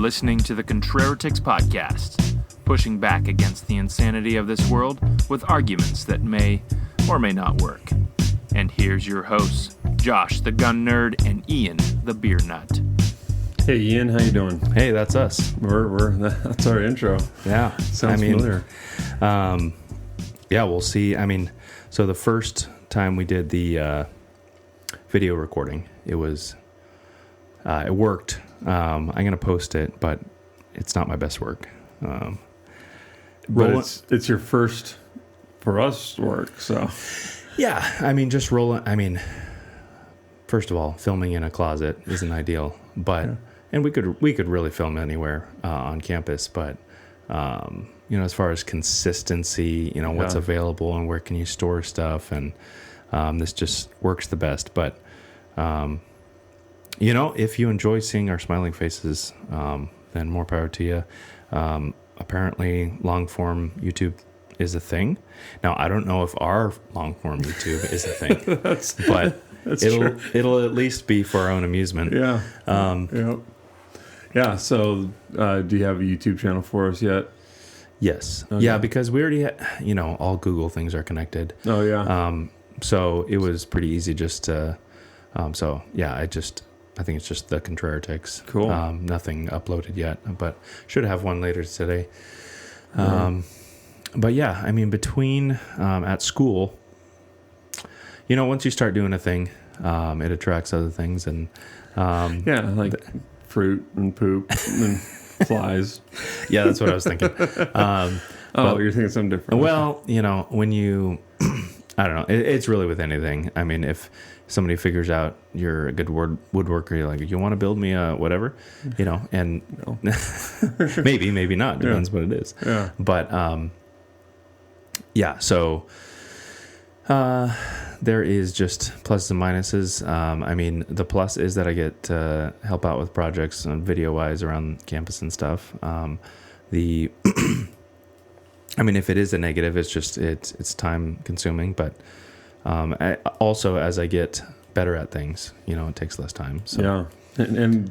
listening to the Contraritics Podcast, pushing back against the insanity of this world with arguments that may or may not work. And here's your hosts, Josh the Gun Nerd and Ian the Beer Nut. Hey Ian, how you doing? Hey, that's us. That's our intro. Yeah, Sounds familiar. Yeah, we'll see. So the first time we did the video recording, it worked. I'm gonna post it, but it's not my best work. But it's your first for us work, so yeah. Just rolling. First of all, filming in a closet isn't ideal, but and we could really film anywhere on campus, but as far as consistency, what's available and where can you store stuff, and this just works the best. But if you enjoy seeing our smiling faces, then more power to you. Apparently, long form YouTube is a thing. Now, I don't know if our long form YouTube is a thing, but it'll at least be for our own amusement. Yeah. Yeah. So, do you have a YouTube channel for us yet? Yes. Okay. Yeah, because we already, all Google things are connected. Oh yeah. So it was pretty easy just to. I think it's just the Contraritics. Cool. Nothing uploaded yet, but should have one later today. But yeah, between at school, once you start doing a thing, it attracts other things, and fruit and poop and flies. Yeah, that's what I was thinking. You're thinking something different. Well, when you, I don't know, it's really with anything. If somebody figures out you're a good woodworker, you're like, you want to build me a whatever, and maybe not, depends what it is. Yeah. But so there is just pluses and minuses. The plus is that I get to help out with projects video wise around campus and stuff. If it is a negative, it's just it's time consuming, but also as I get better at things, it takes less time. So yeah, and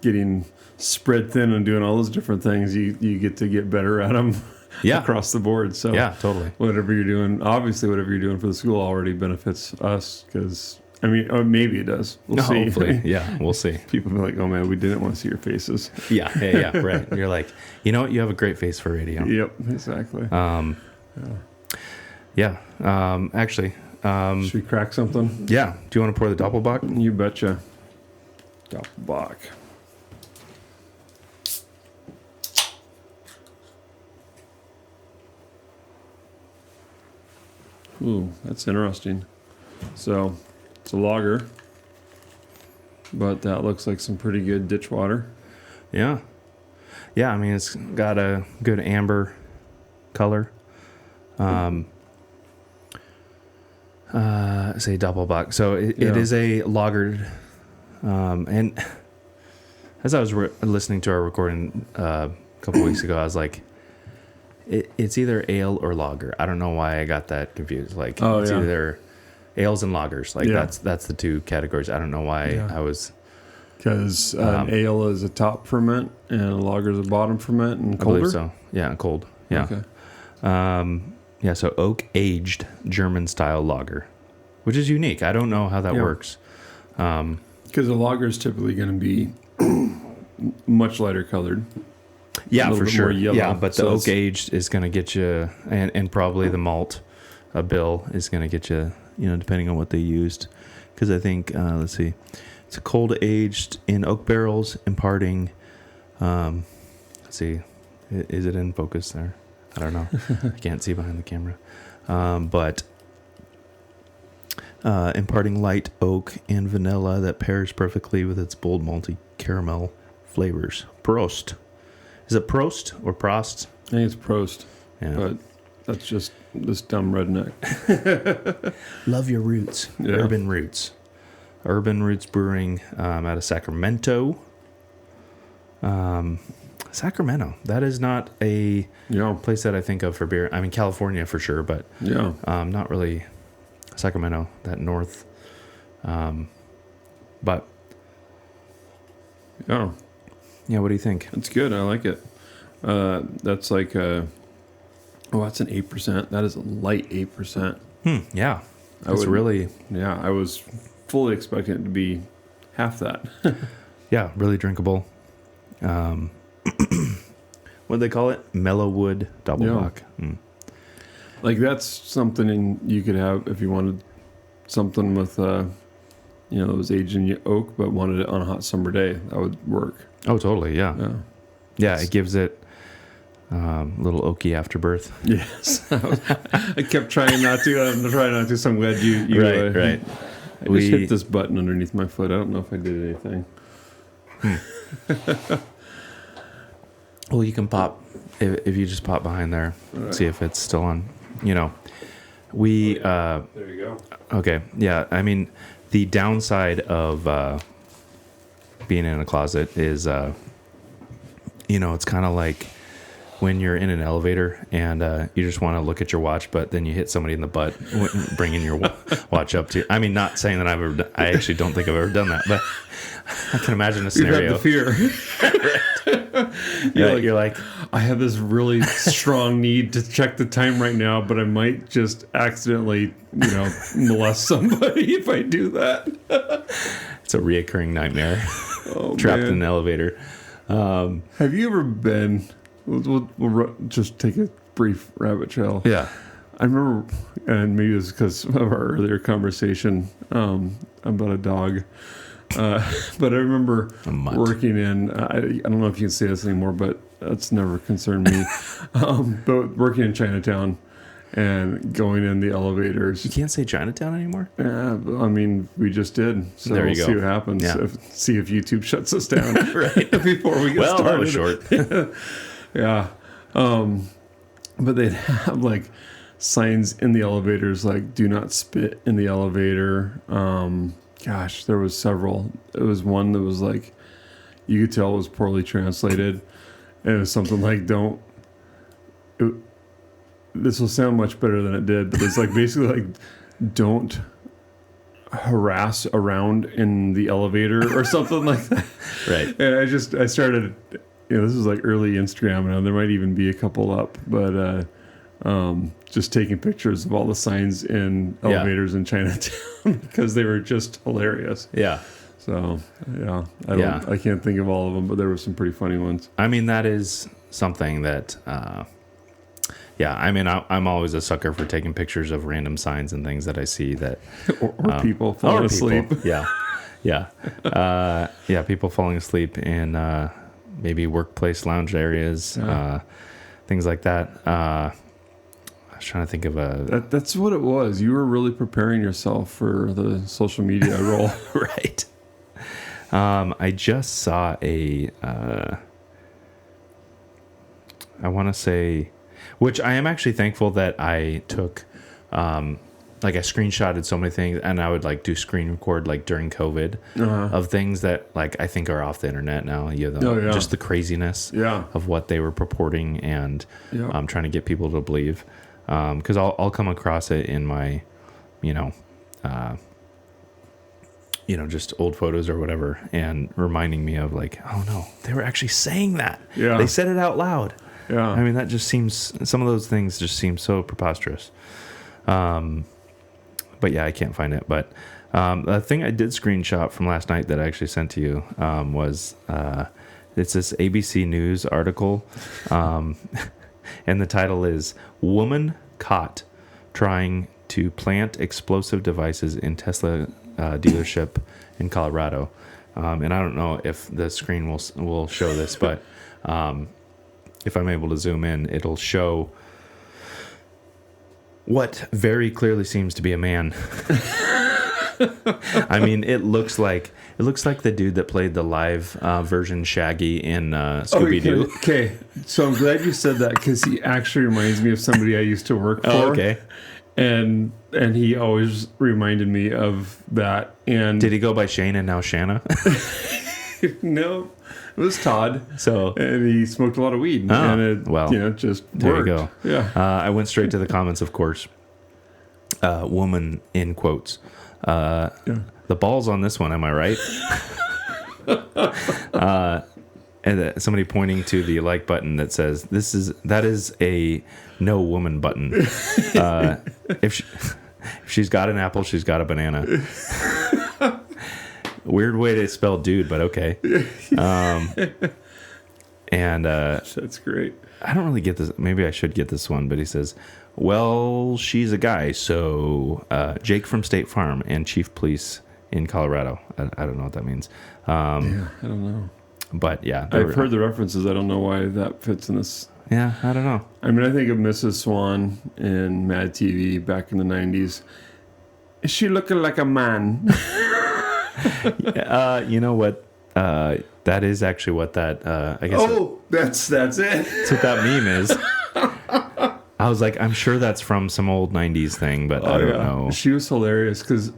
getting spread thin and doing all those different things, you get to get better at them. Yeah. Across the board. So yeah, totally. Whatever you're doing for the school already benefits us, because maybe it does. We'll see. Hopefully. Yeah, we'll see. People be like, oh man, we didn't want to see your faces. Yeah, right. You're like, what? You have a great face for radio. Yep, exactly. Actually, should we crack something? Yeah. Do you want to pour the Doppelbock? You betcha. Doppelbock. Ooh, that's interesting. So, it's a lager, but that looks like some pretty good ditch water. Yeah. Yeah, it's got a good amber color. Say Doppelbock. So it is a lagered. And as I was listening to our recording a couple weeks ago, I was like, it's either ale or lager. I don't know why I got that confused. It's either ales and lagers. That's the two categories. I don't know why I was. Because an ale is a top ferment and a lager is a bottom ferment and colder. I believe so. Yeah, and cold. Yeah. Okay. So oak aged German style lager, which is unique. I don't know how that works. Because a lager is typically going to be much lighter colored. Yeah, for sure. Yellow, yeah, but the oak aged is going to get you, and probably the malt bill is going to get you, depending on what they used. Because I think, let's see, it's a cold aged in oak barrels, imparting, let's see, is it in focus there? I don't know. I can't see behind the camera. But imparting light oak and vanilla that pairs perfectly with its bold malty caramel flavors. Prost. Is it Prost or Prost? I think it's Prost. Yeah. But that's just this dumb redneck. Love your roots. Yeah. Urban Roots. Urban Roots Brewing out of Sacramento. Sacramento. That is not a place that I think of for beer. California for sure, but not really Sacramento, that north. But Yeah. Yeah, what do you think? It's good. I like it. That's like that's an 8%. That is a light 8%. Yeah, that's really. Yeah, I was fully expecting it to be half that. Yeah, really drinkable. What do they call it? MellowWood Doppelbock. Yeah. Like that's something you could have if you wanted something with, those aged in oak, but wanted it on a hot summer day. That would work. Oh, totally. Yeah. Yeah. Yeah, it gives it a little oaky afterbirth. Yes. I kept trying not to. I'm trying not to. So I'm glad you right. I just hit this button underneath my foot. I don't know if I did anything. Well, you can pop if you just pop behind there, right. See if it's still on. There you go. Okay, yeah. I mean, the downside of being in a closet is, it's kind of like when you're in an elevator and you just want to look at your watch, but then you hit somebody in the butt, bringing your watch up to you. I mean, not saying that I actually don't think I've ever done that, but I can imagine a scenario. You have the fear. You're like, I have this really strong need to check the time right now, but I might just accidentally, molest somebody if I do that. It's a reoccurring nightmare. Trapped in an elevator. Have you ever been? We'll just take a brief rabbit trail. Yeah. I remember, and maybe it's because of our earlier conversation about a dog. But I remember working in, I don't know if you can say this anymore, but that's never concerned me. But working in Chinatown and going in the elevators. You can't say Chinatown anymore? Yeah, I mean, we just did. So there you we'll go. see what happens. Yeah. See if YouTube shuts us down right before we get started. That was short. Yeah. But they'd have like signs in the elevators like do not spit in the elevator. Gosh, there was several. It was one that was like you could tell it was poorly translated. And it was something like this will sound much better than it did, but it's like basically like don't harass around in the elevator or something like that. Right. And I started, this is like early Instagram, and there might even be a couple up, but just taking pictures of all the signs in elevators in Chinatown because they were just hilarious. Yeah. So I can't think of all of them, but there were some pretty funny ones. I mean, that is something that, I mean, I'm always a sucker for taking pictures of random signs and things that I see that, or people falling asleep. Yeah. People falling asleep in maybe workplace lounge areas, things like that. I was trying to think of that's what it was. You were really preparing yourself for the social media role. Right. I just saw I want to say, which I am actually thankful that I took, like I screenshotted so many things, and I would like do screen record like during COVID of things that like I think are off the internet now. Just the craziness of what they were purporting and trying to get people to believe. Because I'll come across it in my, just old photos or whatever, and reminding me of like, oh no, they were actually saying that. Yeah. They said it out loud. Yeah. I mean, that just seems, some of those things just seem so preposterous. But yeah, I can't find it. But the thing I did screenshot from last night that I actually sent to you was it's this ABC News article. And the title is Woman Caught Trying to Plant Explosive Devices in Tesla Dealership in Colorado. And I don't know if the screen will show this, but if I'm able to zoom in, it'll show what very clearly seems to be a man. I mean, it looks like the dude that played the live version Shaggy in Scooby-Doo. Okay, so I'm glad you said that because he actually reminds me of somebody I used to work for. Oh, okay. And he always reminded me of that. And did he go by Shane and now Shanna? No, it was Todd. So, and he smoked a lot of weed. And it just there worked. You go. Yeah. I went straight to the comments, of course. Woman in quotes. The balls on this one, am I right? and somebody pointing to the like button that says that is a no woman button. If she's got an apple, she's got a banana. Weird way to spell dude, but okay. And that's great. I don't really get this. Maybe I should get this one, but he says, well, she's a guy, so Jake from State Farm and Chief Police in Colorado. I don't know what that means. I don't know. But yeah. I've heard the references. I don't know why that fits in this. Yeah, I don't know. I mean, I think of Mrs. Swan in Mad TV back in the 90s. Is she looking like a man? You know what? That is actually what that, I guess. Oh, that's it. That's what that meme is. I was like, I'm sure that's from some old 90s thing, but I don't know. She was hilarious because,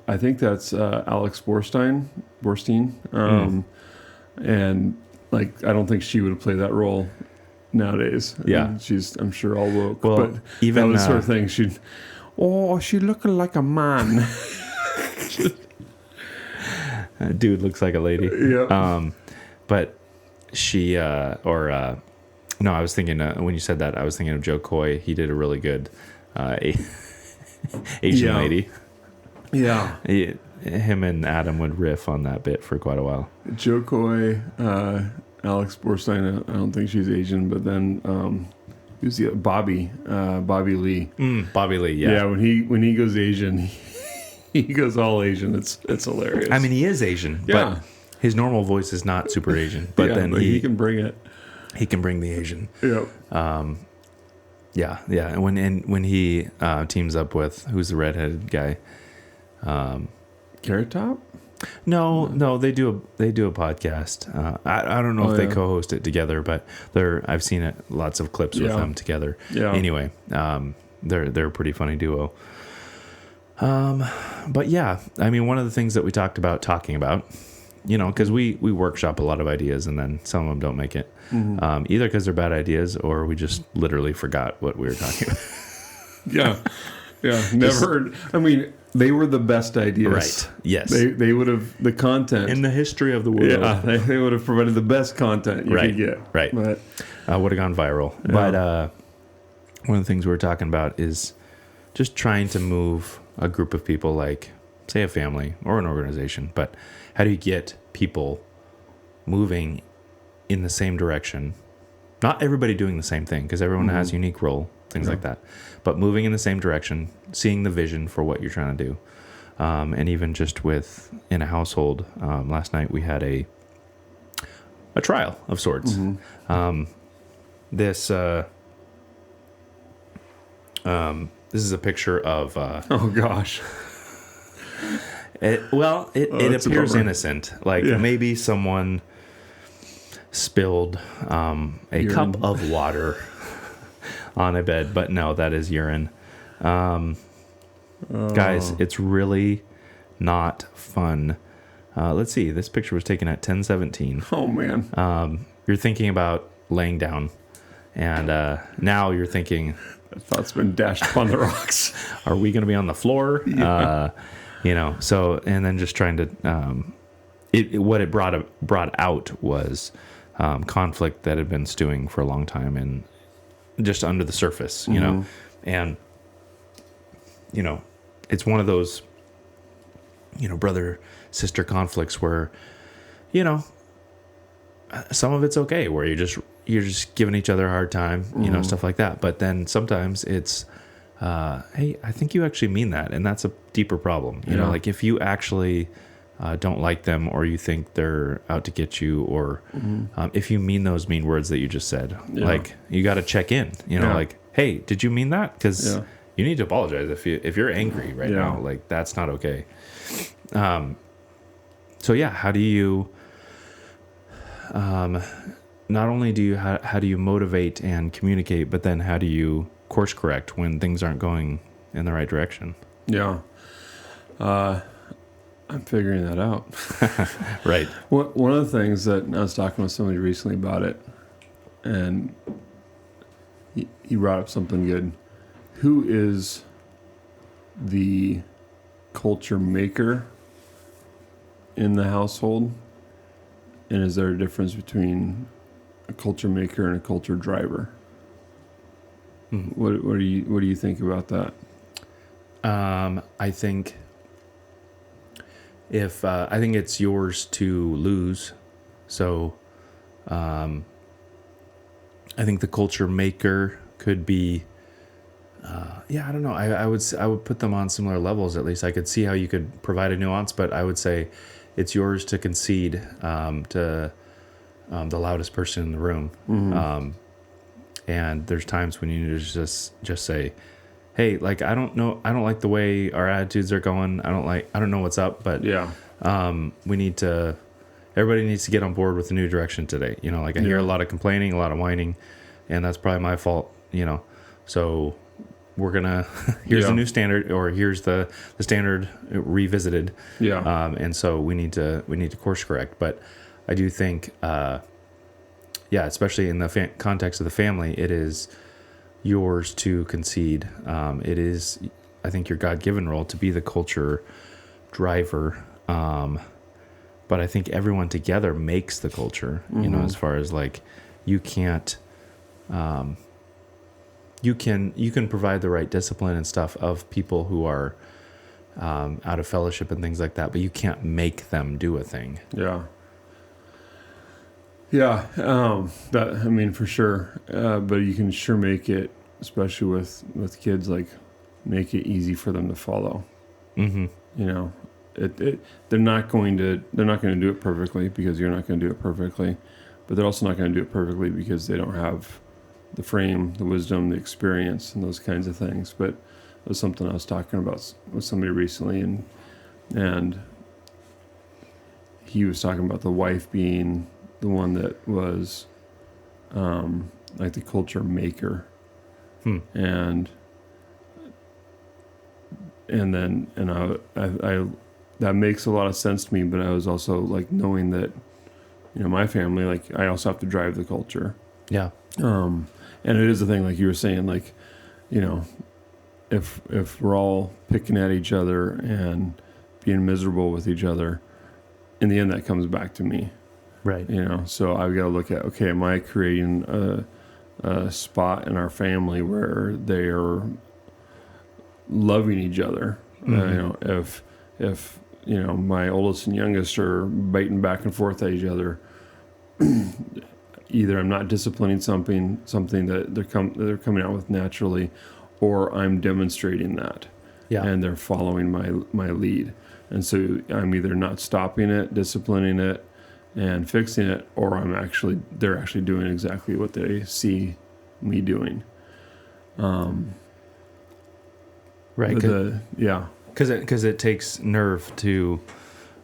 I think that's Alex Borstein. And like, I don't think she would have played that role nowadays. Yeah. And she's, I'm sure, all woke. Well, but even that was sort of thing. She looking like a man. Dude looks like a lady. Yeah. But she, no, I was thinking, when you said that, I was thinking of Joe Coy. He did a really good Asian lady. Yeah. Him and Adam would riff on that bit for quite a while. Joe Coy, Alex Borstein, I don't think she's Asian, but then who's the Bobby Lee. Bobby Lee, yeah. Yeah, when he goes Asian, he goes all Asian. It's hilarious. I mean, he is Asian, but his normal voice is not super Asian. But then he can bring it. He can bring the Asian. Yep. Yeah. And when he teams up with, who's the redheaded guy? Carrot Top? No, they do a podcast. I don't know if they co-host it together, but I've seen it lots of clips with them together. Yeah. Anyway, they're a pretty funny duo. But yeah, I mean, one of the things that we talking about, because we workshop a lot of ideas and then some of them don't make it. Mm-hmm. Either because they're bad ideas or we just literally forgot what we were talking about. Yeah. Never. I mean, they were the best ideas. Right. Yes. They would have, the content. In the history of the world. Yeah, they would have provided the best content you could get. Right. But, would have gone viral. Yeah. But one of the things we were talking about is just trying to move a group of people, like, say, a family or an organization. But how do you get people moving in the same direction? Not everybody doing the same thing, because everyone has a unique role, things like that. But moving in the same direction, seeing the vision for what you're trying to do. And even just in a household, last night we had a trial of sorts. Mm-hmm. This is a picture of... oh, gosh. It appears innocent. Like maybe someone spilled a cup of water on a bed, but no, that is urine. Guys, it's really not fun. Let's see. This picture was taken at 10:17. Oh man. You're thinking about laying down, and now you're thinking, that thought's been dashed upon the rocks. Are we going to be on the floor? Yeah. So, and then just trying to, what it brought out was conflict that had been stewing for a long time and just under the surface, you know, and, it's one of those, brother sister conflicts where, some of it's okay, where you're just giving each other a hard time, stuff like that. But then sometimes it's, hey, I think you actually mean that. And that's a deeper problem. You know, like if you actually don't like them, or you think they're out to get you, or if you mean those mean words that you just said, like you got to check in, like, hey, did you mean that? Because you need to apologize if you're angry right now. Like, that's not okay. So yeah, how do you, not only how do you motivate and communicate, but then how do you course correct when things aren't going in the right direction? Yeah. I'm figuring that out. Right. One of the things that I was talking with somebody recently about it, and he brought up something good. Who is the culture maker in the household? And is there a difference between a culture maker and a culture driver? Mm-hmm. What do you think about that? I think I think it's yours to lose. So, I think the culture maker could be, I don't know. I would put them on similar levels. At least I could see how you could provide a nuance, but I would say it's yours to concede to the loudest person in the room. Mm-hmm. And there's times when you need to just say, hey, like, I don't like the way our attitudes are going. I don't know what's up, but everybody needs to get on board with the new direction today. You know, like I hear a lot of complaining, a lot of whining, and that's probably my fault, you know. So we're gonna here's the new standard, or here's the standard revisited. Yeah. And so we need to course correct. But I do think, especially in the context of the family, it is yours to concede. It is, I think, your God-given role to be the culture driver. But I think everyone together makes the culture, you know, as far as like, you can't, you can provide the right discipline and stuff of people who are out of fellowship and things like that, but you can't make them do a thing. Yeah. Yeah. That, I mean, for sure. But you can sure make it, especially with kids, like make it easy for them to follow. Mm-hmm. You know, they're not going to do it perfectly, because you're not going to do it perfectly, but they're also not going to do it perfectly because they don't have the frame, the wisdom, the experience, and those kinds of things. But it was something I was talking about with somebody recently, and he was talking about the wife being the one that was like the culture maker. And I that makes a lot of sense to me, but I was also like knowing that, you know, my family, like I also have to drive the culture. Yeah. And it is a thing, like you were saying, like, you know, if we're all picking at each other and being miserable with each other, in the end that comes back to me. Right. You know, so I've got to look at, okay, am I creating a spot in our family where they are loving each other? You know, if you know, my oldest and youngest are biting back and forth at each other, either I'm not disciplining something that they're coming out with naturally, or I'm demonstrating that, and they're following my lead, and so I'm either not stopping it, disciplining it, and fixing it, or they're actually doing exactly what they see me doing. Right. Because it takes nerve to,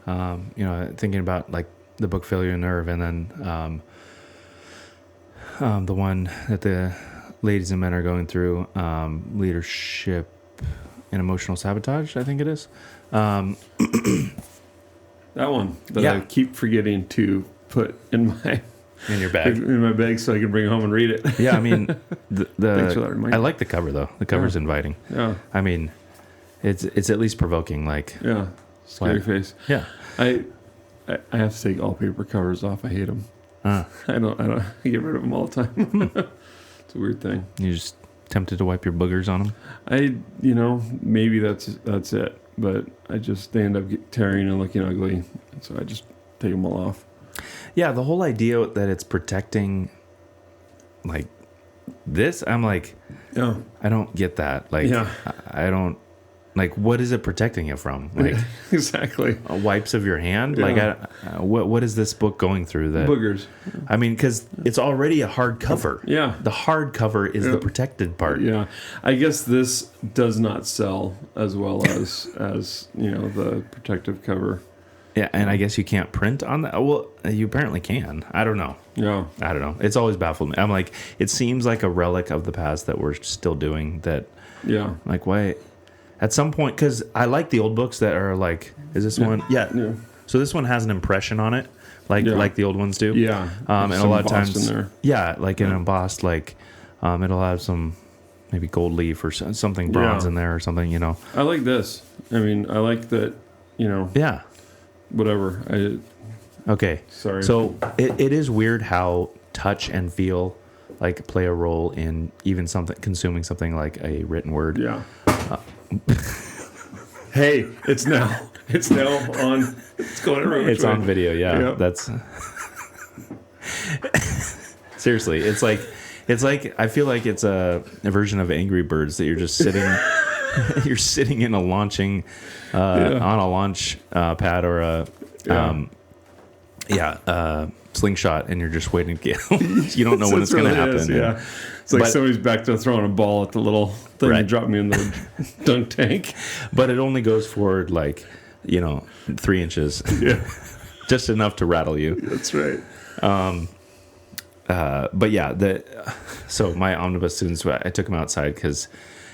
you know, thinking about like the book Failure and Nerve, and then the one that the ladies and men are going through, leadership and emotional sabotage, I think it is. That one that I keep forgetting to put in your bag. In my bag, so I can bring it home and read it. Yeah, I mean, Thanks for that reminder. I like the cover though. The cover's inviting. Yeah. I mean, it's at least provoking. Like, scary face. Yeah. I have to take all paper covers off. I hate them. I don't. I get rid of them all the time. It's a weird thing. You just tempted to wipe your boogers on them. Maybe that's it. But they end up tearing and looking ugly, so I just take them all off. Yeah, the whole idea that it's protecting, like, this, I'm like, I don't get that. Like, I don't, like, what is it protecting it from? Like, exactly. Wipes of your hand? Yeah. Like, what is this book going through? That boogers. I mean, because it's already a hard cover. Yeah. The hard cover is the protected part. Yeah. I guess this does not sell as well as you know, the protective cover. Yeah, and I guess you can't print on that. Well, you apparently can. I don't know. Yeah. I don't know. It's always baffled me. I'm like, it seems like a relic of the past that we're still doing that. Yeah. Like, why? At some point, because I like the old books that are like, is this one? Yeah. So this one has an impression on it, like the old ones do. Yeah. And a lot of times, like an embossed, like it'll have some maybe gold leaf or something bronze in there or something, you know. I like this. I mean, I like that, you know. Yeah. Whatever. Okay. Sorry. So it is weird how touch and feel like play a role in even consuming something like a written word. Yeah. Hey, it's now on. It's going everywhere. It's on video. Yeah. Yep. That's seriously. It's like I feel like it's a version of Angry Birds that you're just sitting. You're sitting in a launching on a launch pad or a slingshot, and you're just waiting to get. You don't know when it's going to happen. It's like somebody's back there throwing a ball at the little thing Right. and drop me in the dunk tank. But it only goes forward 3 inches. Yeah, Just enough to rattle you. that's right. But yeah, so my omnibus students, I took them outside because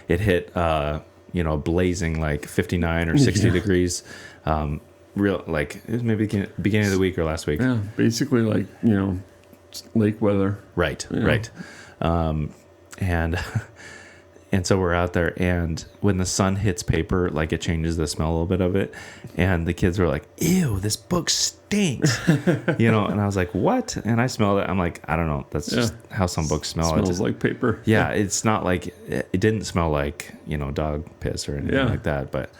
it hit blazing like 59 or 60 degrees. It was maybe beginning of the week or last week. Yeah, basically lake weather. Right, Yeah. right. And so we're out there, and when the sun hits paper, like it changes the smell a little bit of it. And the kids were like, "Ew, this book stinks," And I was like, "What?" And I smelled it. I'm like, "I don't know. That's just how some books smell." It smells like paper. Yeah, it's not like it didn't smell like dog piss or anything like that, but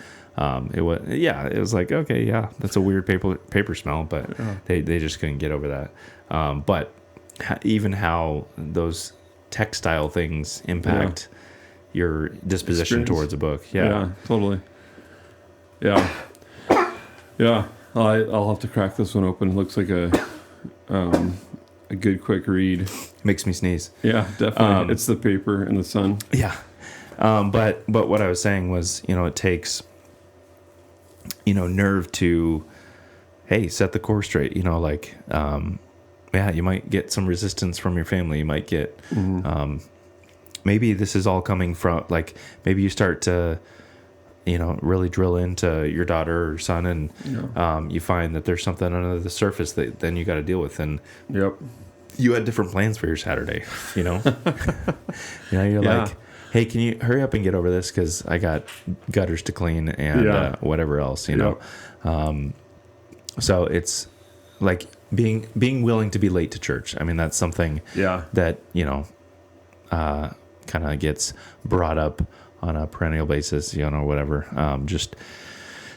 it was it was like, okay, yeah, that's a weird paper smell, but they just couldn't get over that. But even how those textile things impact your disposition towards a book. Yeah, totally. Yeah. I'll have to crack this one open. It looks like a good quick read. Makes me sneeze. Yeah, definitely. It's the paper and the sun. Yeah. But what I was saying was, it takes nerve to, hey, set the core straight. You might get some resistance from your family. You might get maybe this is all coming from, maybe you start to really drill into your daughter or son, and you find that there's something under the surface that then you got to deal with. And you had different plans for your Saturday, you're like, hey, can you hurry up and get over this? Cause I got gutters to clean and whatever else, so it's like being willing to be late to church. I mean, that's something that, kind of gets brought up on a perennial basis, or whatever. Just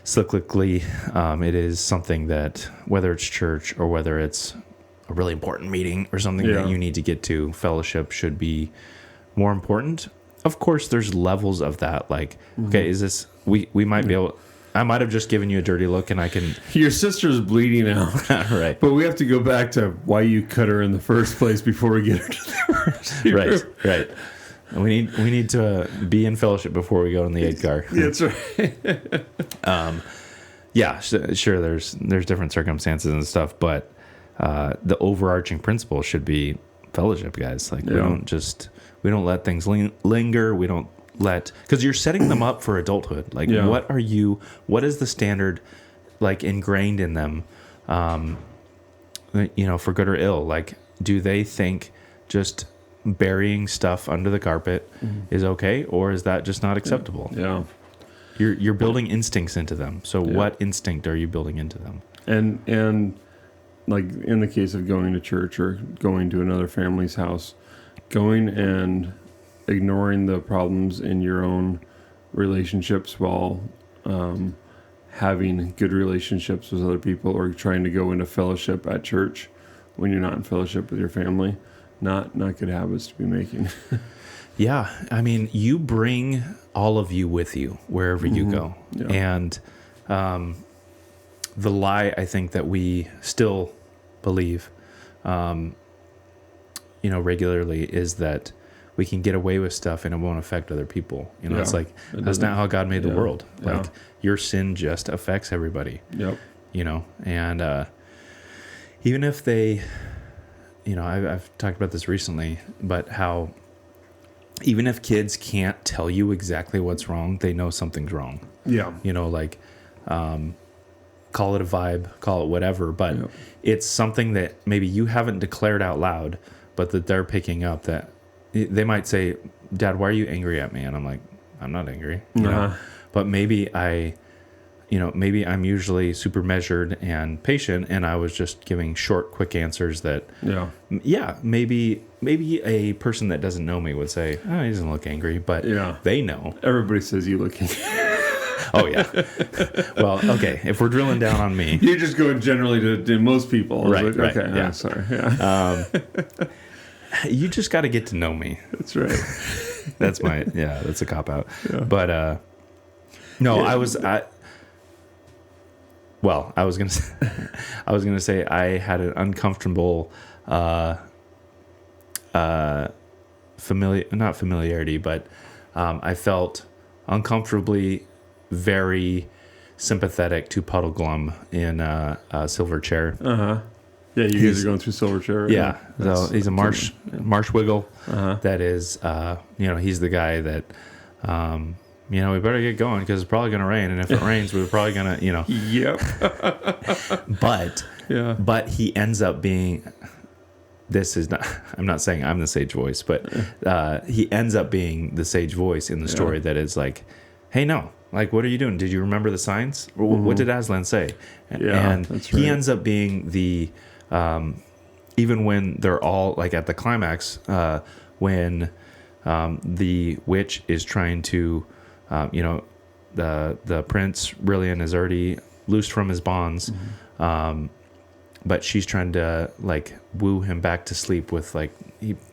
cyclically, it is something that whether it's church or whether it's a really important meeting or something that you need to get to, fellowship should be more important. Of course, there's levels of that. Like, okay, is this, we might be able, I might have just given you a dirty look and I can. Your sister's bleeding out. Right. But we have to go back to why you cut her in the first place before we get her to the emergency room. Right. We need to be in fellowship before we go in the 8 car. That's right. Sure. There's different circumstances and stuff, but the overarching principle should be fellowship, guys. Like we don't let things linger. We don't because you're setting them up for adulthood. Like what is the standard, like ingrained in them, for good or ill? Like, do they think just burying stuff under the carpet is okay, or is that just not acceptable? Yeah. You're building instincts into them. So what instinct are you building into them? And like in the case of going to church or going to another family's house, going and ignoring the problems in your own relationships while having good relationships with other people, or trying to go into fellowship at church when you're not in fellowship with your family. Not good habits to be making. Yeah. I mean, you bring all of you with you wherever you go. Yeah. And the lie, I think, that we still believe, regularly is that we can get away with stuff and it won't affect other people. It's like, that's not how God made the world. Like, your sin just affects everybody. Yep. And even if they... I've talked about this recently, but how even if kids can't tell you exactly what's wrong, they know something's wrong. Yeah. Call it a vibe, call it whatever, but it's something that maybe you haven't declared out loud, but that they're picking up. That they might say, "Dad, why are you angry at me?" And I'm like, "I'm not angry." But maybe I maybe I'm usually super measured and patient, and I was just giving short, quick answers that, maybe a person that doesn't know me would say, oh, he doesn't look angry, but they know. Everybody says you look angry. Oh, yeah. Well, okay, if we're drilling down on me. You're just going generally to most people. Right, right. Okay, yeah. Sorry. Yeah. You just got to get to know me. That's right. That's a cop-out. Yeah. But, no, yeah. I was gonna say I had an uncomfortable not familiarity, but I felt uncomfortably very sympathetic to Puddleglum in Silverchair. Yeah, you guys are going through Silverchair. Right? Yeah, so he's a marsh wiggle. That is, he's the guy that. We better get going because it's probably going to rain. And if it rains, we're probably going to, Yep. But he ends up being, I'm not saying I'm the sage voice, but he ends up being the sage voice in the story that is like, hey, no, like, what are you doing? Did you remember the signs? What did Aslan say? And that's right. He ends up being the, even when they're all, like, at the climax, when the witch is trying to, the prince Rillian is already loosed from his bonds, but she's trying to like woo him back to sleep with like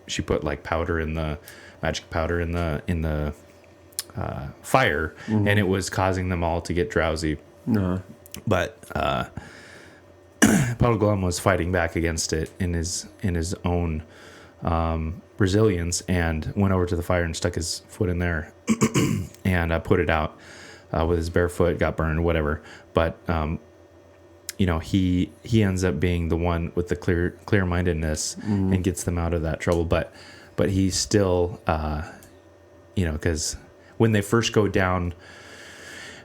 she put like magic powder in the fire, and it was causing them all to get drowsy. But Puddleglum was fighting back against it in his own resilience, and went over to the fire and stuck his foot in there and put it out with his bare foot, got burned, whatever. But he ends up being the one with the clear-mindedness and gets them out of that trouble. But he's still, because when they first go down,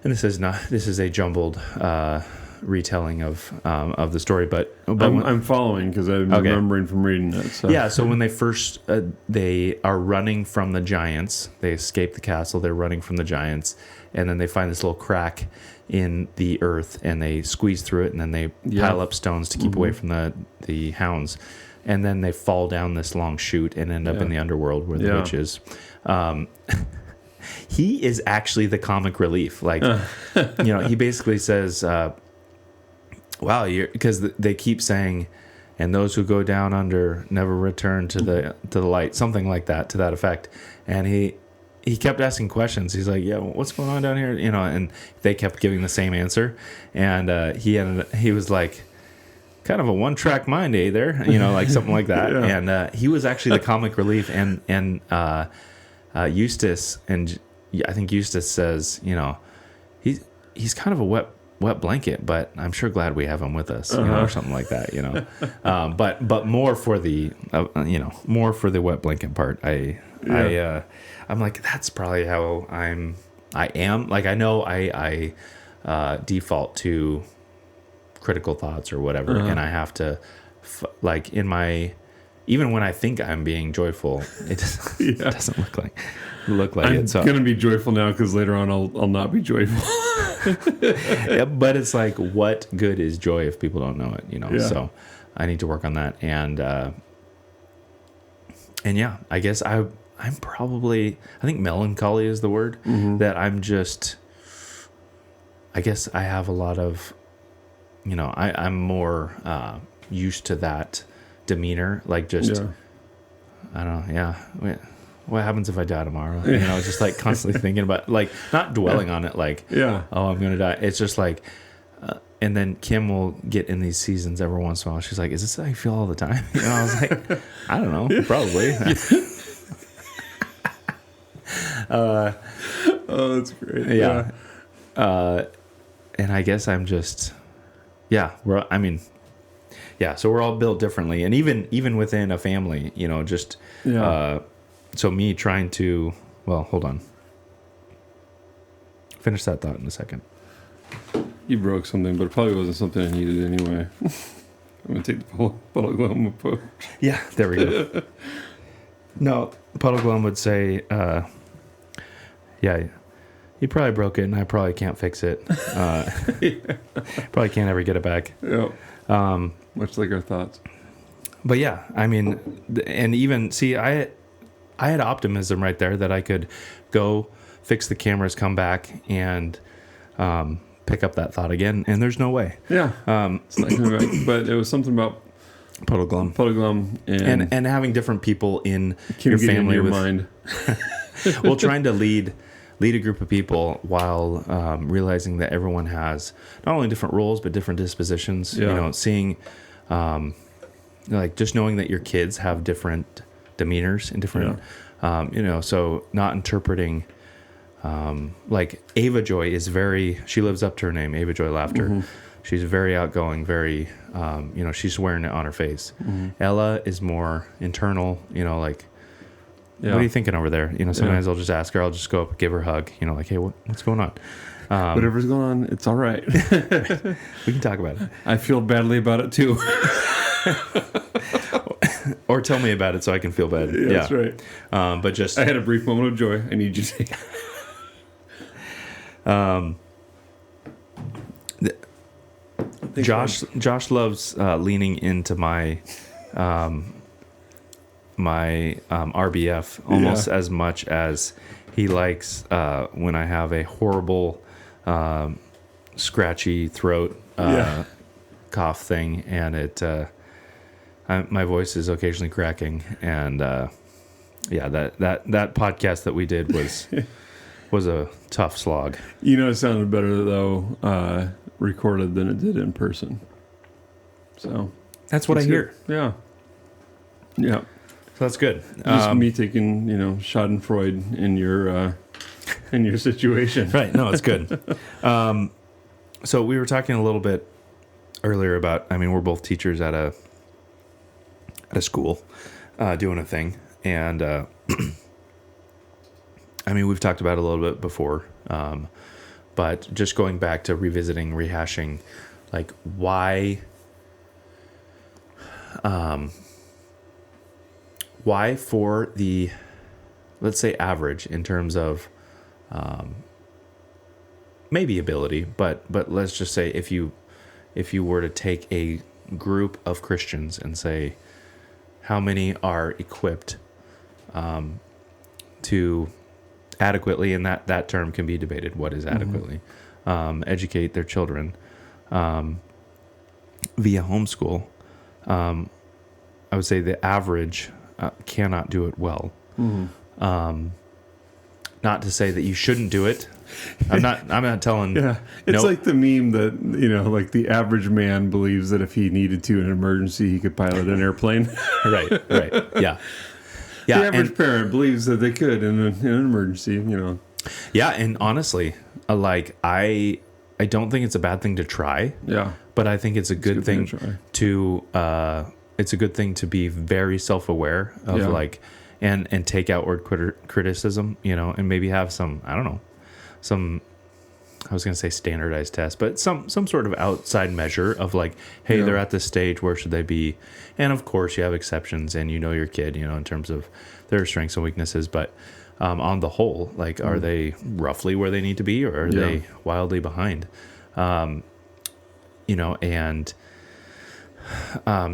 and this is a jumbled retelling of the story, but I'm following because I'm remembering from reading it. So. Yeah, so when they first they are running from the giants, they escape the castle. They're running from the giants, and then they find this little crack in the earth, and they squeeze through it, and then they pile up stones to keep away from the hounds, and then they fall down this long chute and end up in the underworld where the witch is. He is actually the comic relief. Like, he basically says. Wow, because they keep saying, and those who go down under never return to the light, something like that, to that effect. And he kept asking questions. He's like, yeah, what's going on down here? And they kept giving the same answer. And he was like, kind of a one-track mind, there, like something like that. And he was actually the comic relief. And Eustace, and I think Eustace says, he's kind of a wet blanket, but I'm sure glad we have him with us, or something like that, but more for the, more for the wet blanket part. I'm like, that's probably how I am. Like, I know I default to critical thoughts or whatever, and I have to, like, even when I think I'm being joyful, it doesn't look like I'm it. So. Gonna be joyful now because later on I'll not be joyful. But it's like, what good is joy if people don't know it? So I need to work on that. And I guess I'm probably, I think melancholy is the word, that I'm just, I guess I have a lot of, I'm more used to that demeanor, like just I don't know, what happens if I die tomorrow? Just like constantly thinking about, like, not dwelling on it, like, oh, I'm gonna die. It's just like, and then Kim will get in these seasons every once in a while. She's like, is this how you feel all the time? I was like, I don't know, probably. Oh, that's great. And I guess I'm just, so we're all built differently, and even within a family, so me trying to, well, hold on. Finish that thought in a second. You broke something, but it probably wasn't something I needed anyway. I'm going to take the Puddleglum approach. Yeah, there we go. No, Puddleglum would say, He probably broke it, and I probably can't fix it. Probably can't ever get it back. Yeah. Much like our thoughts. But yeah, I mean, and even see, I had optimism right there that I could go fix the cameras, come back, and pick up that thought again. And there's no way. Yeah. It's not gonna be right. But it was something about Puddleglum and having different people in your family in your with mind. well, trying to lead a group of people while realizing that everyone has not only different roles but different dispositions. Yeah. You know, seeing like just knowing that your kids have different demeanors and different you know, so not interpreting like Ava Joy is she lives up to her name, Ava Joy Laughter. Mm-hmm. She's very outgoing, very you know, she's wearing it on her face. Mm-hmm. Ella is more internal, you know, like what are you thinking over there? You know, sometimes I'll just ask her, I'll just go up, give her a hug, you know, like, hey, what's going on? Whatever's going on, it's all right. We can talk about it. I feel badly about it too. Or tell me about it so I can feel bad. Yeah, that's right. But just I had a brief moment of joy. I need you to take Josh loves leaning into my RBF almost as much as he likes when I have a horrible scratchy throat cough thing, and my voice is occasionally cracking, and that podcast that we did was a tough slog. You know, it sounded better though recorded than it did in person. So that's what I hear. Yeah. So that's good. Just me taking, you know, Schadenfreude in your situation. Right. No, it's good. So we were talking a little bit earlier about, I mean, we're both teachers at a school doing a thing. And I mean, we've talked about it a little bit before, but just going back to revisiting, rehashing, like why for the, let's say, average in terms of maybe ability, but let's just say if you were to take a group of Christians and say how many are equipped to adequately, and that term can be debated, what is adequately, educate their children via homeschool, I would say the average cannot do it well. Not to say that you shouldn't do it. I'm not telling. Yeah, it's like the meme that, you know, like the average man believes that if he needed to in an emergency, he could pilot an airplane. Right. Yeah. The average parent believes that they could in an emergency. You know. Yeah, and honestly, like I don't think it's a bad thing to try. Yeah. But I think it's a good thing to it's a good thing to be very self-aware of like and take outward criticism, you know, and maybe have some, I don't know, I was going to say standardized test, but some sort of outside measure of like, hey, they're at this stage, where should they be? And of course you have exceptions, and you know your kid, you know, in terms of their strengths and weaknesses, but on the whole, like, are they roughly where they need to be, or are they wildly behind? You know, and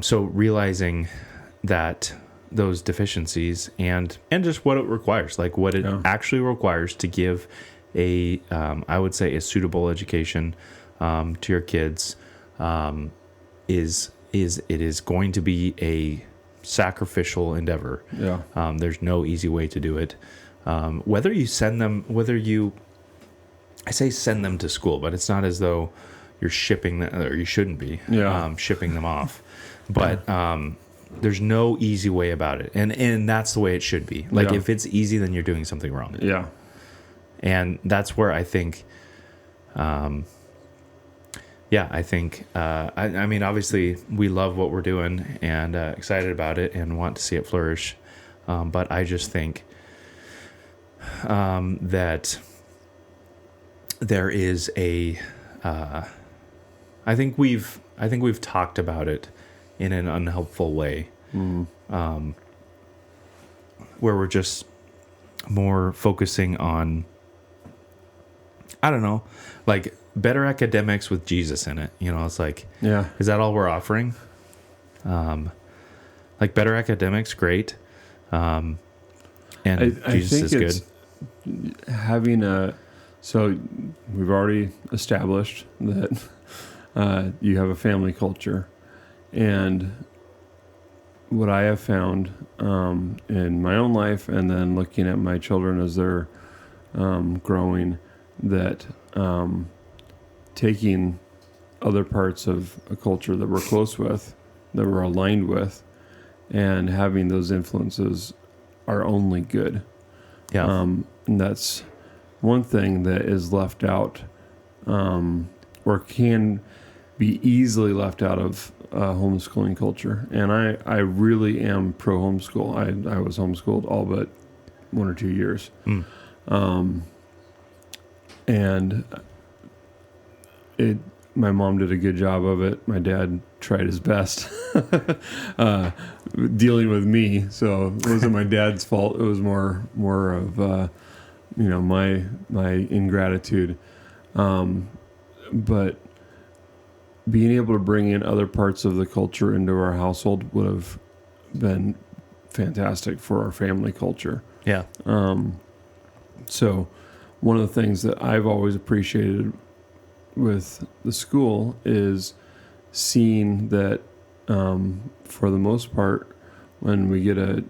so realizing that those deficiencies and just what it requires, like what it actually requires to give a I would say a suitable education to your kids is it is going to be a sacrificial endeavor. There's no easy way to do it. Whether you send them, I say send them to school, but it's not as though you're shipping them, or you shouldn't be shipping them off. But there's no easy way about it, and that's the way it should be. Like if it's easy, then you're doing something wrong. And that's where I think, I mean, obviously we love what we're doing and excited about it and want to see it flourish. But I just think that there is I think we've talked about it in an unhelpful way, where we're just more focusing on I don't know, like better academics with Jesus in it. You know, it's like, is that all we're offering? Like better academics, great. And Jesus is good. Having so we've already established that you have a family culture, and what I have found in my own life, and then looking at my children as they're growing, that taking other parts of a culture that we're close with, that we're aligned with, and having those influences are only good. Yeah. And that's one thing that is left out, or can be easily left out of homeschooling culture. And I really am pro homeschool. I was homeschooled all but 1 or 2 years. And my mom did a good job of it. My dad tried his best dealing with me. So it wasn't my dad's fault. It was more of my ingratitude. But being able to bring in other parts of the culture into our household would have been fantastic for our family culture. Yeah. So one of the things that I've always appreciated with the school is seeing that, for the most part, when we get a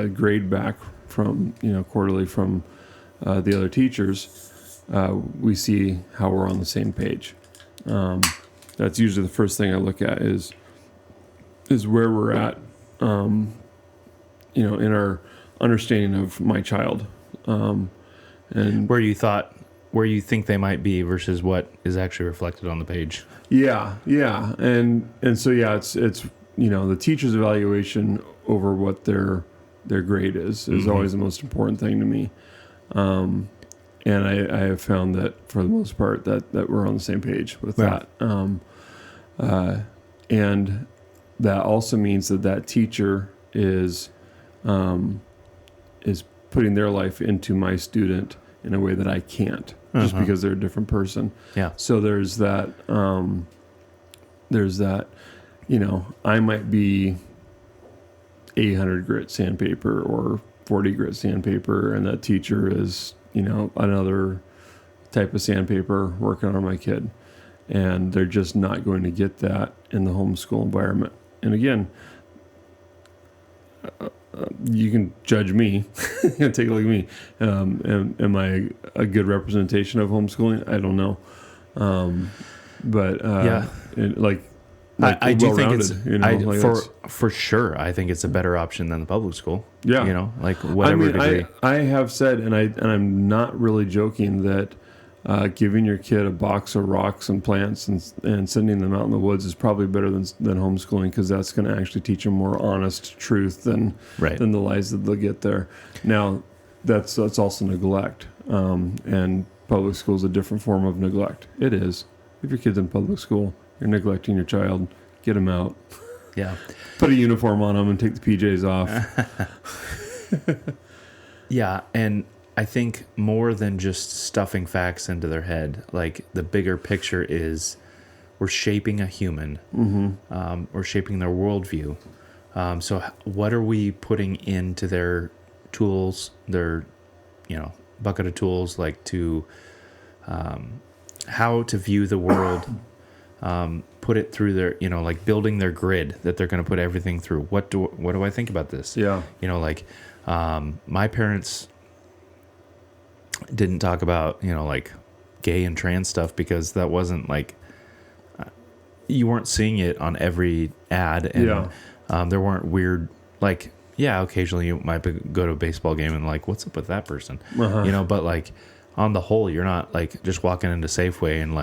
grade back from, quarterly from the other teachers, we see how we're on the same page. That's usually the first thing I look at is where we're at, in our understanding of my child, and where you think they might be versus what is actually reflected on the page. Yeah, and so it's the teacher's evaluation over what their grade is always the most important thing to me. And I have found that for the most part that we're on the same page with that. And that also means that teacher is putting their life into my student in a way that I can't, just because they're a different person. Yeah. So there's that, I might be 800 grit sandpaper or 40 grit sandpaper, and that teacher is, another type of sandpaper working on my kid. And they're just not going to get that in the homeschool environment. And again, you can judge me, take a look at me. Am I a good representation of homeschooling? I don't know. I do think it's, for sure, I think it's a better option than the public school. Yeah. Whatever degree. I have said, and I'm not really joking, that giving your kid a box of rocks and plants and sending them out in the woods is probably better than homeschooling, because that's going to actually teach them more honest truth than the lies that they'll get there. Now, that's also neglect, and public school is a different form of neglect. It is. If your kid's in public school, you're neglecting your child. Get them out. Yeah. Put a uniform on them and take the PJs off. Yeah, and I think more than just stuffing facts into their head, like the bigger picture is we're shaping a human. We're shaping their worldview. So what are we putting into their tools, their, bucket of tools, like to how to view the world, put it through their, like building their grid that they're going to put everything through. What do I think about this? Yeah. My parents didn't talk about, like gay and trans stuff, because that wasn't you weren't seeing it on every ad. And there weren't weird, occasionally you might go to a baseball game and what's up with that person? But on the whole, you're not just walking into Safeway and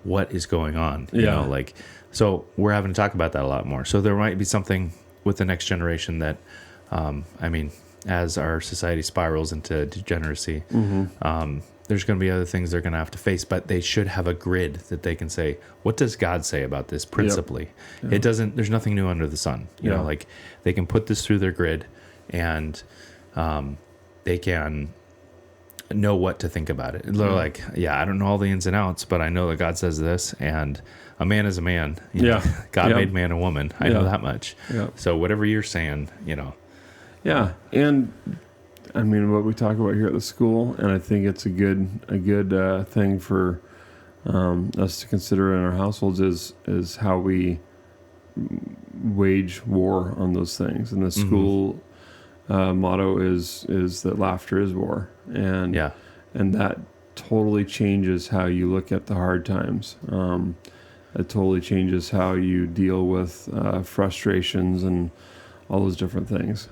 what is going on? You know, so we're having to talk about that a lot more. So there might be something with the next generation that, as our society spirals into degeneracy, there's going to be other things they're going to have to face, but they should have a grid that they can say, what does God say about this principally? Yep. There's nothing new under the sun. You know, they can put this through their grid, and they can know what to think about it. They're like, I don't know all the ins and outs, but I know that God says this, and a man is a man. God made man and woman. I know that much. Yeah. So whatever you're saying, Yeah, and I mean what we talk about here at the school, and I think it's a good thing for us to consider in our households is how we wage war on those things. And the school motto is that laughter is war, and that totally changes how you look at the hard times. It totally changes how you deal with frustrations and all those different things.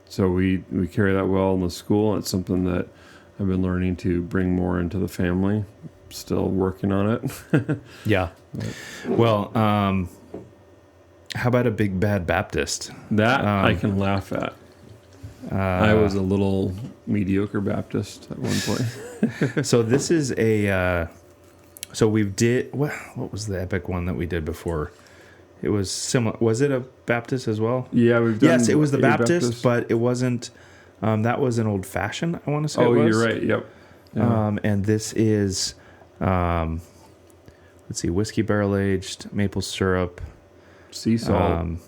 So we carry that well in the school. It's something that I've been learning to bring more into the family. Still working on it. Yeah. Well, how about a big bad Baptist? That I can laugh at. I was a little mediocre Baptist at one point. So this is a. So we did. What was the epic one that we did before? It was similar. Was it a Baptist as well? Yeah, we've done. Yes, it was the Baptist, but it wasn't. That was an old fashioned. I want to say. Oh, you're right. Yep. Yeah. And this is. Let's see, whiskey barrel aged, maple syrup, sea salt.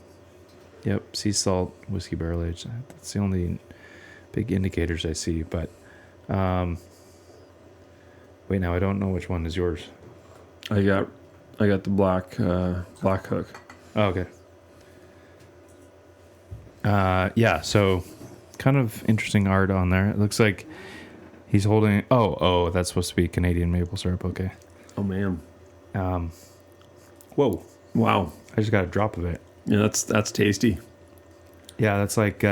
Yep, sea salt, whiskey barrel aged. That's the only big indicators I see. But wait, now I don't know which one is yours. I got the black hook. Oh, okay. Yeah. So, kind of interesting art on there. It looks like he's holding. Oh, that's supposed to be Canadian maple syrup. Okay. Oh man. Whoa. Wow. I just got a drop of it. Yeah, that's tasty. Yeah, that's like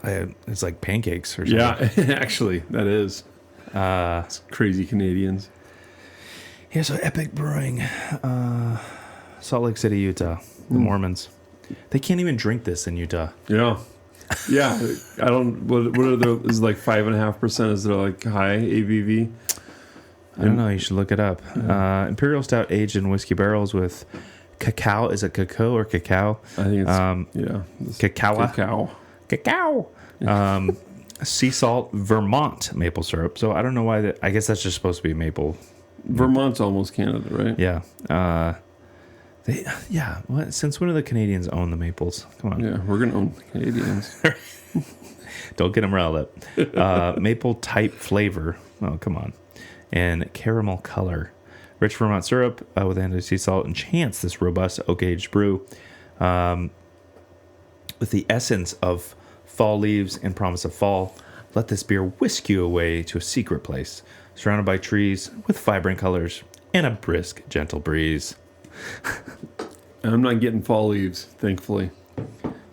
it's like pancakes or something. Yeah, actually, that is. It's crazy Canadians. Yeah, so Epic Brewing, Salt Lake City, Utah. The Mormons. They can't even drink this in Utah. Yeah. Yeah. I don't. What are there? Is it like 5.5%? Is there like high ABV? I don't know. You should look it up. Imperial Stout aged in whiskey barrels with cacao. Is it cacao or cacao? I think it's cacao. Sea salt Vermont maple syrup. So I don't know why I guess that's just supposed to be maple. Vermont's almost Canada, right? Yeah. What? Since when do the Canadians own the maples? Come on. Yeah, we're gonna own the Canadians. Don't get them riled up. Maple type flavor. Oh, come on. And caramel color. Rich Vermont syrup with anti-sea salt enchants this robust oak-aged brew with the essence of fall leaves and promise of fall. Let this beer whisk you away to a secret place, surrounded by trees with vibrant colors and a brisk, gentle breeze. I'm not getting fall leaves, thankfully.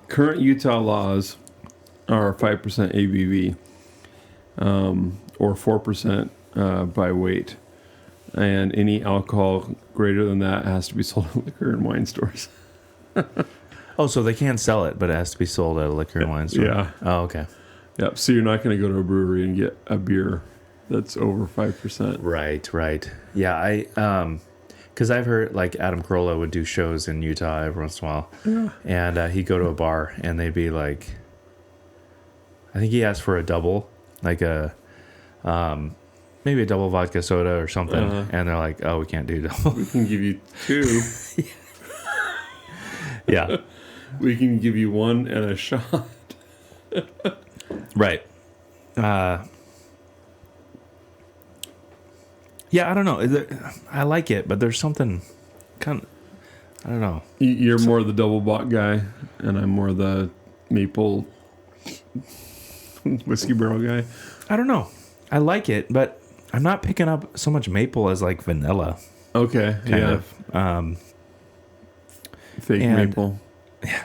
Current Utah laws are 5% ABV or 4% by weight. And any alcohol greater than that has to be sold at liquor and wine stores. Oh, so they can sell it, but it has to be sold at a liquor and wine store. Yeah. Oh, okay. Yep. So you're not going to go to a brewery and get a beer that's over 5%. Right. Yeah, because I've heard like Adam Carolla would do shows in Utah every once in a while. Yeah. And he'd go to a bar and they'd be like, I think he asked for a double, like a, maybe a double vodka soda or something. And they're like, oh, we can't do double. We can give you 2. Yeah. We can give you 1 and a shot. Right. Yeah, I don't know. I like it, but there's something kind of, I don't know. You're more the Doppelbock guy, and I'm more the maple whiskey barrel guy. I don't know. I like it, but I'm not picking up so much maple as like vanilla. Okay, kind of. Fake maple. Yeah.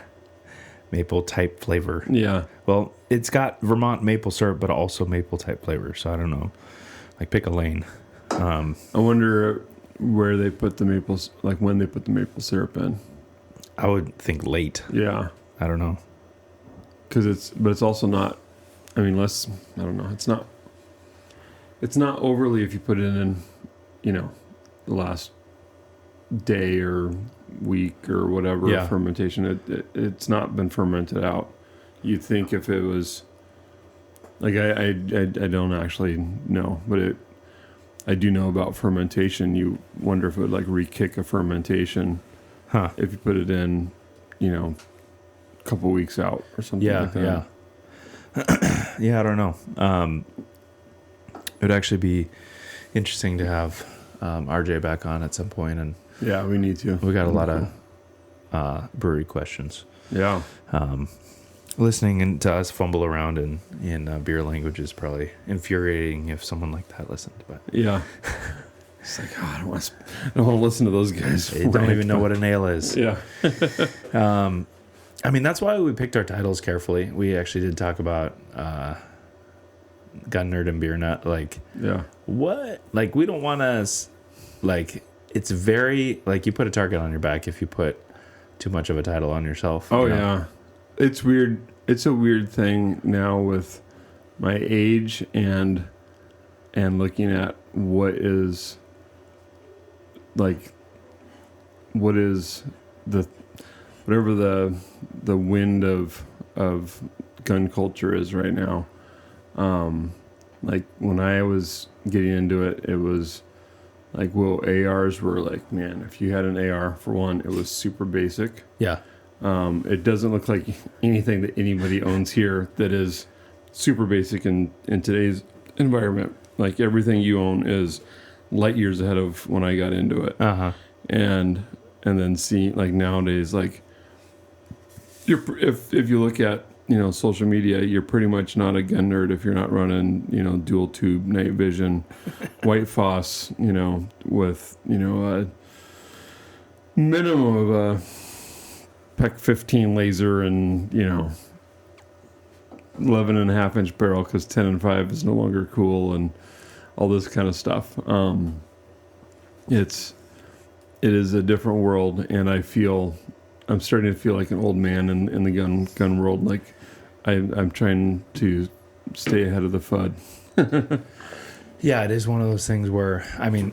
Maple type flavor. Yeah. Well, it's got Vermont maple syrup, but also maple type flavor. So I don't know. Like pick a lane. I wonder where they put the maples, like when they put the maple syrup in. I would think late. Yeah. I don't know. But it's also not, I mean, I don't know. It's not overly if you put it in, the last day or week or whatever fermentation. It's not been fermented out. You'd think if it was, Like I don't actually know, but I do know about fermentation. You wonder if it would like re-kick a fermentation if you put it in, a couple weeks out or something like that. Yeah, I don't know. It would actually be interesting to have RJ back on at some point, and yeah, we need to. We got a lot of brewery questions. Yeah. Listening to us fumble around in beer language is probably infuriating if someone like that listened. But yeah, it's like, I don't want to listen to those guys. They don't even know what a nail is. Yeah. I mean, that's why we picked our titles carefully. We actually did talk about Gun Nerd and Beer Nut. Like, what? Like, we don't want to. Like, it's very like you put a target on your back if you put too much of a title on yourself. Oh yeah. It's weird. It's a weird thing now with my age and looking at what is whatever the wind of gun culture is right now. Like when I was getting into it, it was like, well, ARs were like, man, if you had an AR, for one, it was super basic. Yeah. It doesn't look like anything that anybody owns here that is super basic in today's environment. Like everything you own is light years ahead of when I got into it. And then seeing like nowadays, like if you look at social media, you're pretty much not a gun nerd if you're not running dual tube night vision, white phos, with a minimum of a PEC 15 laser and 11.5-inch barrel because 10 and 5 is no longer cool and all this kind of stuff. It is a different world, and I'm starting to feel like an old man in the gun world. Like I'm trying to stay ahead of the FUD. Yeah, it is one of those things where I mean,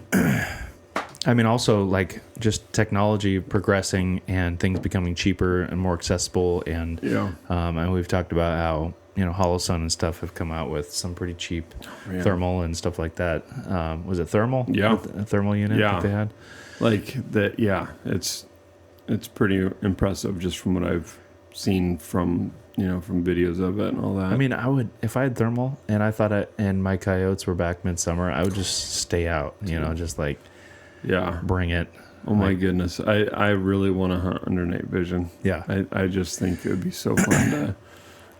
also like just technology progressing and things becoming cheaper and more accessible, and and we've talked about how Hollow Sun and stuff have come out with some pretty cheap thermal and stuff like that. Was it thermal? Yeah, a thermal unit that they had. Like that. Yeah, it's pretty impressive just from what I've seen from from videos of it and all that. I mean, I would if I had thermal and I thought and my coyotes were back midsummer, I would just stay out. Just like. Yeah, bring it. Oh my goodness, I really want to hunt under night vision. Yeah, I just think it would be so fun to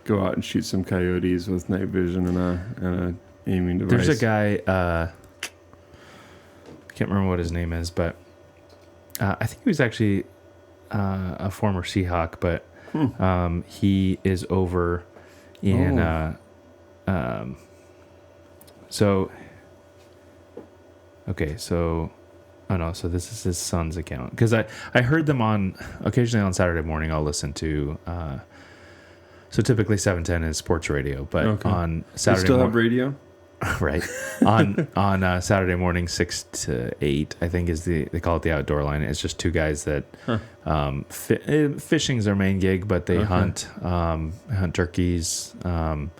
go out and shoot some coyotes with night vision and a aiming device. There's a guy, I can't remember what his name is, but I think he was actually a former Seahawk, but he is over in so this is his son's account. Because I heard them occasionally on Saturday morning, I'll listen to, so typically 710 is sports radio, but on Saturday you still have radio? Right. On Saturday morning, 6 to 8, I think they call it the outdoor line. It's just two guys that, fishing's their main gig, but they hunt turkeys. Hunt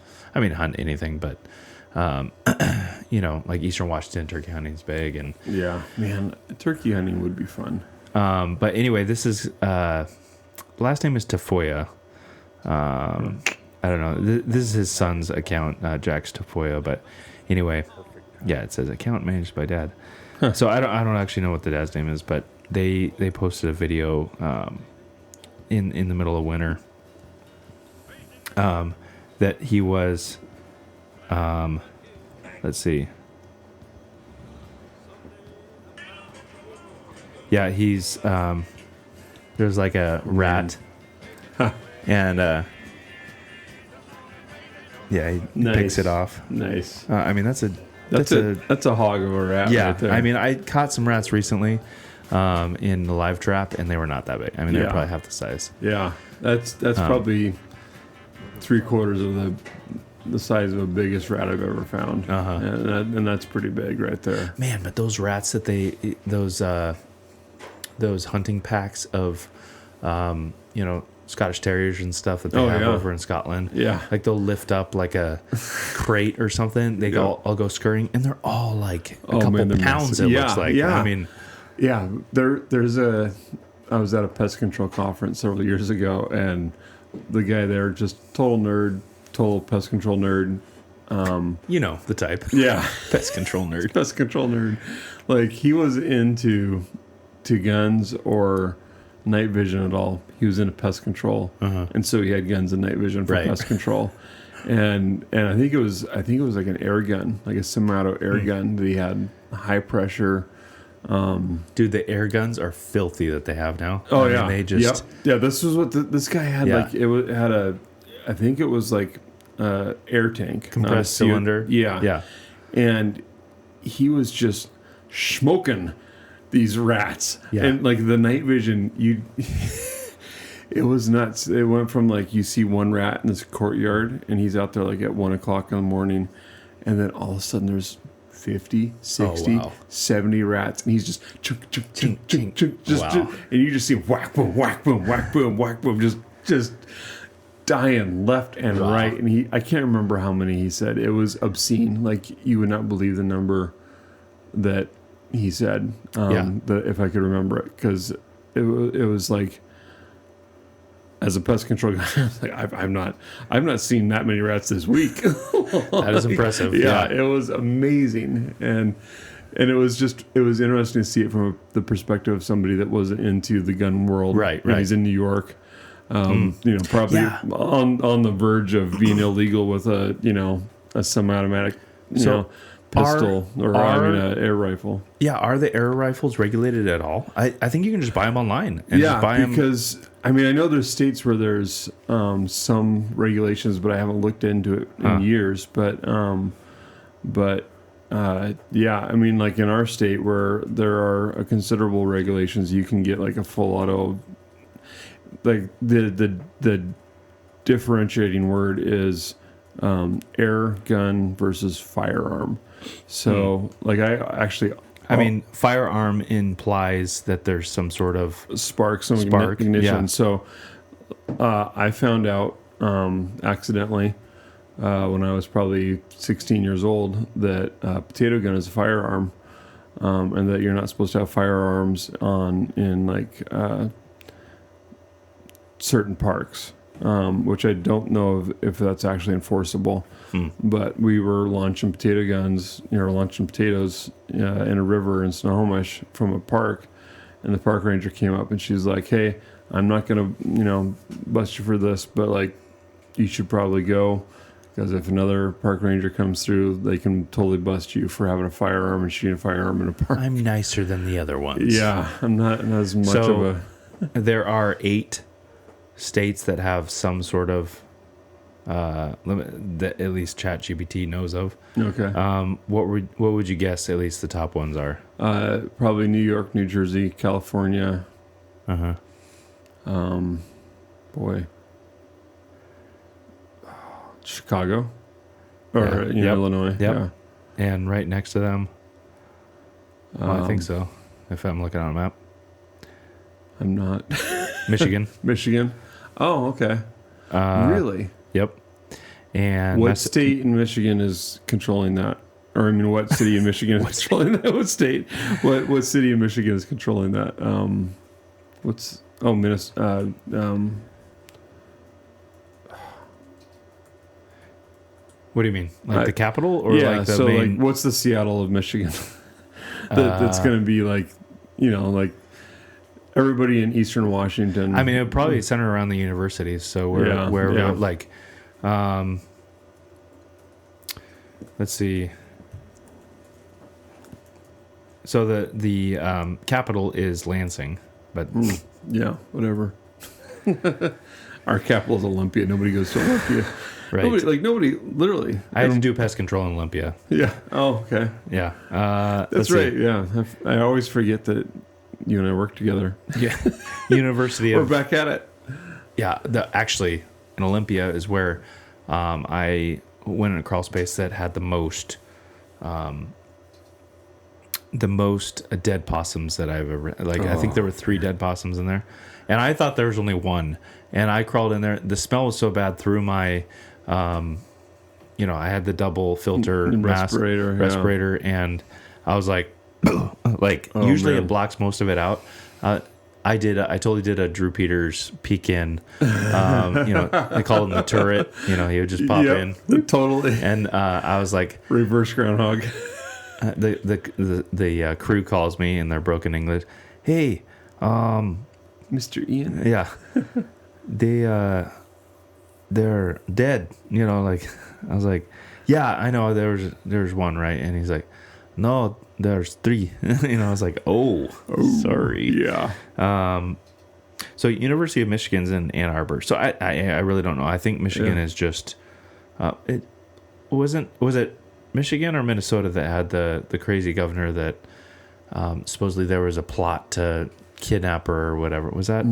anything, but, like Eastern Washington, turkey hunting is big, and yeah, man, turkey hunting would be fun. But anyway, this is last name is Tafoya. I don't know. This is his son's account, Jack's Tafoya. But anyway, yeah, it says account managed by dad. So I don't actually know what the dad's name is, but they posted a video in the middle of winter that he was. Let's see. Yeah, he's there's like a rat, and he picks it off. Nice. That's a hog of a rat. Yeah, right there. I caught some rats recently in the live trap, and they were not that big. They're probably half the size. Yeah, that's probably 3/4 of the size of the biggest rat I've ever found, and that's pretty big right there. Man, but those rats that those hunting packs of, Scottish Terriers and stuff that they have over in Scotland. Yeah. Like they'll lift up like a crate or something. They all go scurrying, and they're all like a couple pounds. It looks like. Yeah. I mean, yeah. I was at a pest control conference several years ago, and the guy there, just total nerd, total pest control nerd. you know the type. Yeah. Pest control nerd. Pest control nerd. Like, he was into guns or night vision at all. He was into pest control, and so he had guns and night vision for pest control. And I think it was like an air gun, like a semi-auto air gun that he had, high pressure. Dude, the air guns are filthy that they have now. Oh, I mean, yeah. they just Yeah, this was what this guy had. Yeah. Like, I think it was like air tank. compressed cylinder. Yeah. And he was just smoking these rats. Yeah. And like the night vision, it was nuts. It went from like, you see one rat in this courtyard and he's out there like at 1 o'clock in the morning, and then all of a sudden there's 50, 60, 70 rats, and he's just chunk, and you just see whack boom, whack boom, whack boom, whack boom, just dying left and right. And I can't remember how many he said. It was obscene. Like, you would not believe the number that he said. If I could remember it, because it was like, as a pest control guy, I was like, I've not seen that many rats this week. That is impressive. Yeah, it was amazing, and it was interesting to see it from the perspective of somebody that wasn't into the gun world. Right. He's in New York, probably on the verge of being illegal with a semi-automatic, pistol or an air rifle. Yeah, are the air rifles regulated at all? I think you can just buy them online. And just buy because I know there's states where there's some regulations, but I haven't looked into it in years. But like in our state where there are a considerable regulations, you can get like a full auto. Like the differentiating word is air gun versus firearm. So, firearm implies that there's some sort of spark, ignition. Yeah. So, I found out accidentally when I was probably 16 years old that potato gun is a firearm, and that you're not supposed to have firearms in certain parks. Which I don't know if that's actually enforceable. But we were launching potatoes in a river in Snohomish from a park, and the park ranger came up and she's like, "Hey, I'm not gonna bust you for this, but like, you should probably go, because if another park ranger comes through, they can totally bust you for having a firearm and shooting a firearm in a park." I'm nicer than the other ones. Yeah, I'm not as much of a. There are 8 states that have some sort of limit that at least ChatGPT knows of. Okay. What would you guess at least the top ones are? Probably New York, New Jersey, California. Chicago, or Illinois. Yep. Yeah. And right next to them, I think so. If I'm looking on a map, I'm not. Michigan. Michigan. Oh, okay. Really? Yep. And what state in Michigan is controlling that? Or what city in Michigan is controlling that? What state? What city in Michigan is controlling that? Minnesota. What do you mean? Like the capital, or like the main? Like, what's the Seattle of Michigan? That's going to be like everybody in Eastern Washington. I mean, it would probably center around the universities. So let's see. So the capital is Lansing, but whatever. Our capital is Olympia. Nobody goes to Olympia. Right. Nobody, literally. I had to do pest control in Olympia. Yeah. Oh, okay. Yeah. That's right. Yeah. I always forget that you and I work together. Yeah. University We're back at it. Yeah. Actually, in Olympia is where I went in a crawl space that had the most the most dead possums that I've ever, I think there were 3 dead possums in there, and I thought there was only 1, and I crawled in there. The smell was so bad through my, I had the double filter respirator, and I was like, usually it blocks most of it out. I totally did a Drew Peters peek in. They call him the turret. He would just pop in. Totally. And I was like, reverse groundhog. The crew calls me in their broken English. Hey, Mr. Ian. Yeah, they're dead. I was like, yeah, I know. There's 1, right? And he's like, no, there's 3. I was like, oh, sorry. Yeah. So University of Michigan's in Ann Arbor. So I really don't know. I think Michigan is just, was it Michigan or Minnesota that had the crazy governor that supposedly there was a plot to kidnap her or whatever? Was that?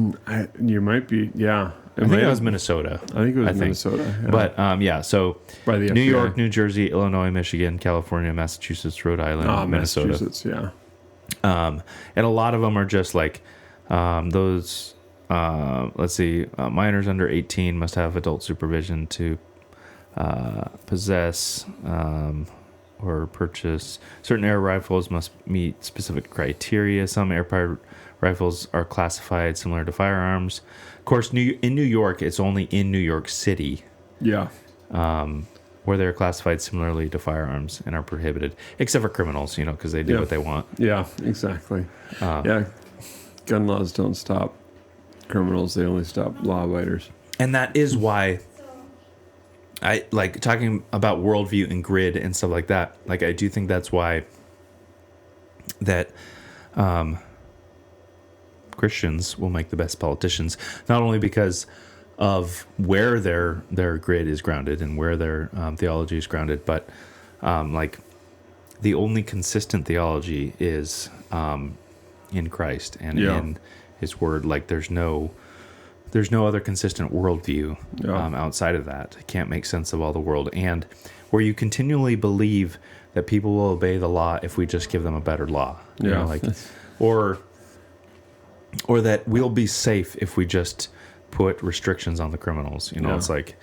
You might be, yeah. I think it was Minnesota. I think it was Minnesota. Yeah. But so by the New FBI. York, New Jersey, Illinois, Michigan, California, Massachusetts, Rhode Island, Minnesota. Massachusetts, yeah. And a lot of them are just like those, let's see, minors under 18 must have adult supervision to possess or purchase certain air rifles, must meet specific criteria. Some air-powered rifles are classified similar to firearms. Of course, in New York, it's only in New York City. Yeah. Where they're classified similarly to firearms and are prohibited, except for criminals, because they do what they want. Yeah, exactly. Gun laws don't stop criminals; they only stop law abiders. And that is why I like talking about worldview and grid and stuff like that. Like, I do think that's why that Christians will make the best politicians, not only because of where their grid is grounded and where their theology is grounded, but the only consistent theology is in Christ and in His Word. Like, there's no other consistent worldview outside of that. It can't make sense of all the world, and where you continually believe that people will obey the law if we just give them a better law. Or that we'll be safe if we just put restrictions on the criminals. It's like,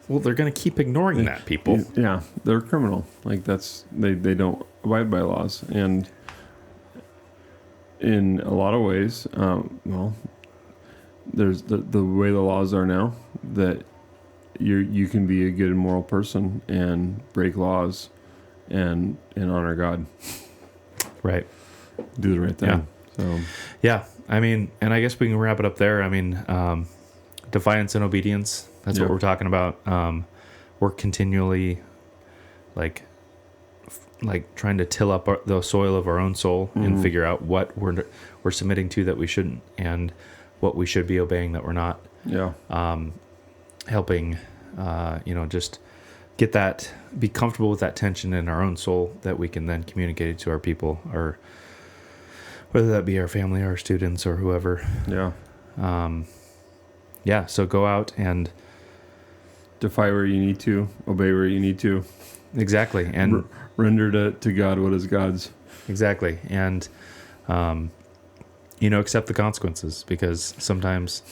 well, they're going to keep ignoring that, people. Yeah, they're criminal. Like, they don't abide by laws, and in a lot of ways, there's the way the laws are now, that you can be a good and moral person and break laws and honor God. Right. Do the right thing. Yeah. So yeah, I mean, and I guess we can wrap it up there. I mean, defiance and obedience. That's what we're talking about. We're continually like trying to till up the soil of our own soul and figure out what we're submitting to that we shouldn't, and what we should be obeying that we're not. Yeah. Helping, just get that, be comfortable with that tension in our own soul that we can then communicate it to our people, or whether that be our family, our students, or whoever. Yeah. So go out and defy where you need to, obey where you need to. Exactly. And render to God what is God's. Exactly. And, accept the consequences, because sometimes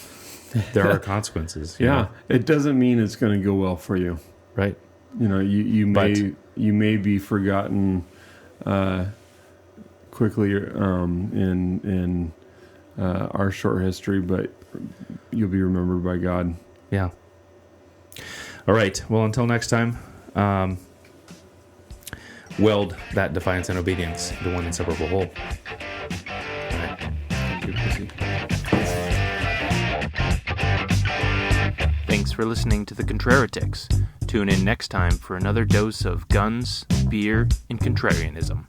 there are consequences. Yeah. It doesn't mean it's going to go well for you. Right. You may be forgotten quickly in our short history, but you'll be remembered by God. Yeah. All right. Well, until next time, weld that defiance and obedience into one inseparable whole. All right. Thanks for listening to the Contraritics. Tune in next time for another dose of guns, beer, and contrarianism.